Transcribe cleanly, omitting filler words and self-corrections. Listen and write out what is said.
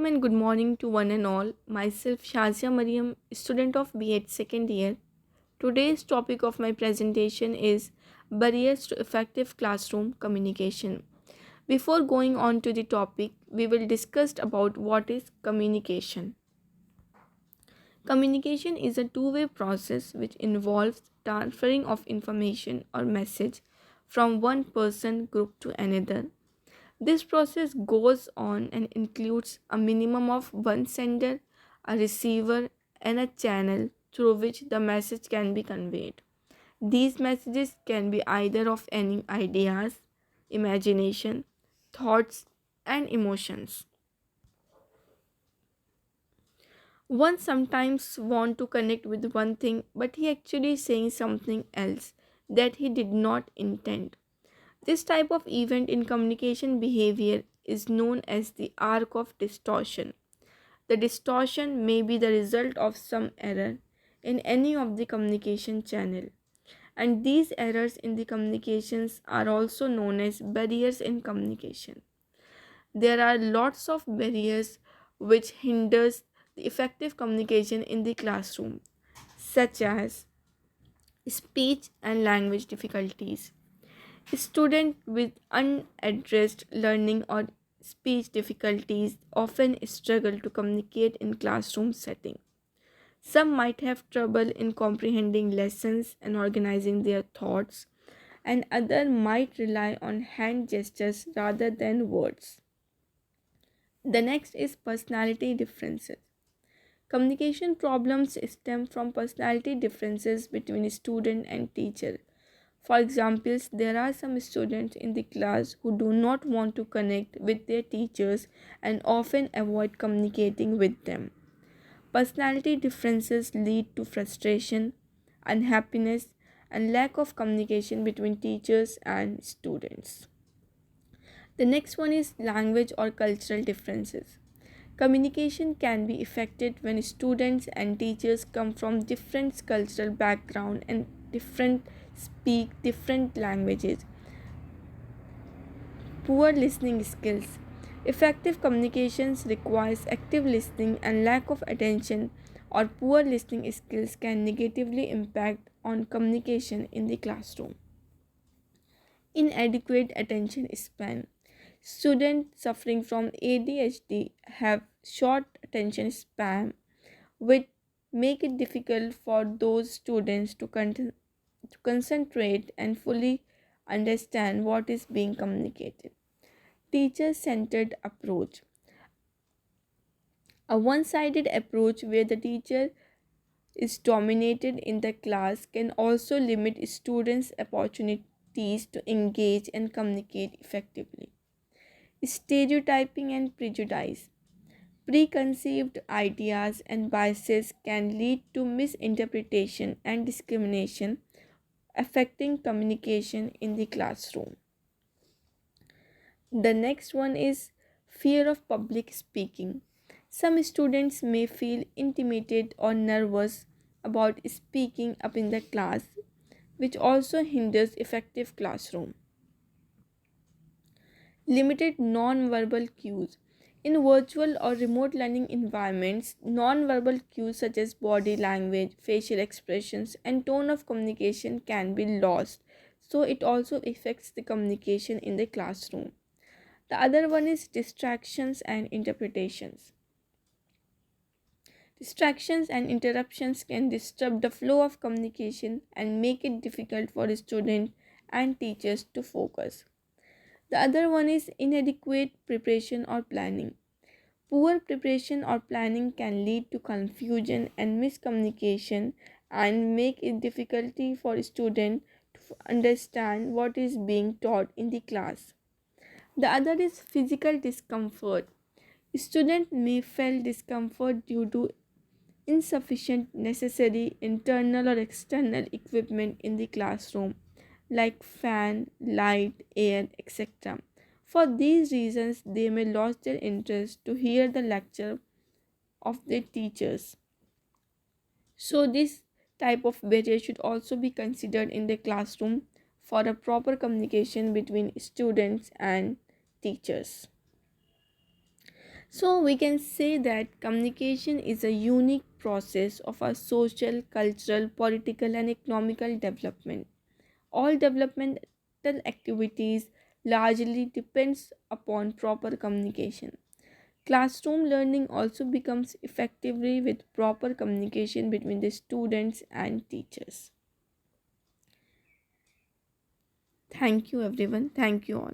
And good morning to one and all. Myself Shazia Mariam, student of B.Ed second year. Today's topic of my presentation is barriers to effective classroom communication. Before going on to the topic, we will discuss about what is communication. Communication is a two-way process which involves transferring of information or message from one person group to another. This process goes on and includes a minimum of one sender, a receiver, and a channel through which the message can be conveyed. These messages can be either of any ideas, imagination, thoughts, and emotions. One sometimes want to connect with one thing, but he actually is saying something else that he did not intend. This type of event in communication behavior is known as the arc of distortion. The distortion may be the result of some error in any of the communication channel, and these errors in the communications are also known as barriers in communication. There are lots of barriers which hinders the effective communication in the classroom, such as speech and language difficulties. Students with unaddressed learning or speech difficulties often struggle to communicate in classroom setting. Some might have trouble in comprehending lessons and organizing their thoughts, and others might rely on hand gestures rather than words. The next is personality differences. Communication problems stem from personality differences between student and teacher. For example, there are some students in the class who do not want to connect with their teachers and often avoid communicating with them. Personality differences lead to frustration, unhappiness, and lack of communication between teachers and students. The next one is language or cultural differences. Communication can be affected when students and teachers come from different cultural background and different speak different languages. Poor listening skills. Effective communications requires active listening, and lack of attention or poor listening skills can negatively impact on communication in the classroom. Inadequate attention span. Students suffering from ADHD have short attention span, which make it difficult for those students to concentrate and fully understand what is being communicated. Teacher centered approach. A one sided approach where the teacher is dominated in the class can also limit students' opportunities to engage and communicate effectively. Stereotyping and prejudice. Preconceived ideas and biases can lead to misinterpretation and discrimination, affecting communication in the classroom. The next one is fear of public speaking. Some students may feel intimidated or nervous about speaking up in the class, which also hinders effective classroom. Limited non-verbal cues. In virtual or remote learning environments, non-verbal cues such as body language, facial expressions, and tone of communication can be lost, so it also affects the communication in the classroom. The other one is distractions and interpretations. Distractions and interruptions can disrupt the flow of communication and make it difficult for students and teachers to focus. The other one is inadequate preparation or planning. Poor preparation or planning can lead to confusion and miscommunication and make it difficulty for students to understand what is being taught in the class. The other is physical discomfort. Students may feel discomfort due to insufficient necessary internal or external equipment in the classroom, like fan, light, air, etc. For these reasons, they may lose their interest to hear the lecture of their teachers. So, this type of barrier should also be considered in the classroom for a proper communication between students and teachers. So we can say that communication is a unique process of our social, cultural, political, and economical development. All developmental activities largely depends upon proper communication. Classroom learning also becomes effectively with proper communication between the students and teachers. Thank you everyone. Thank you all.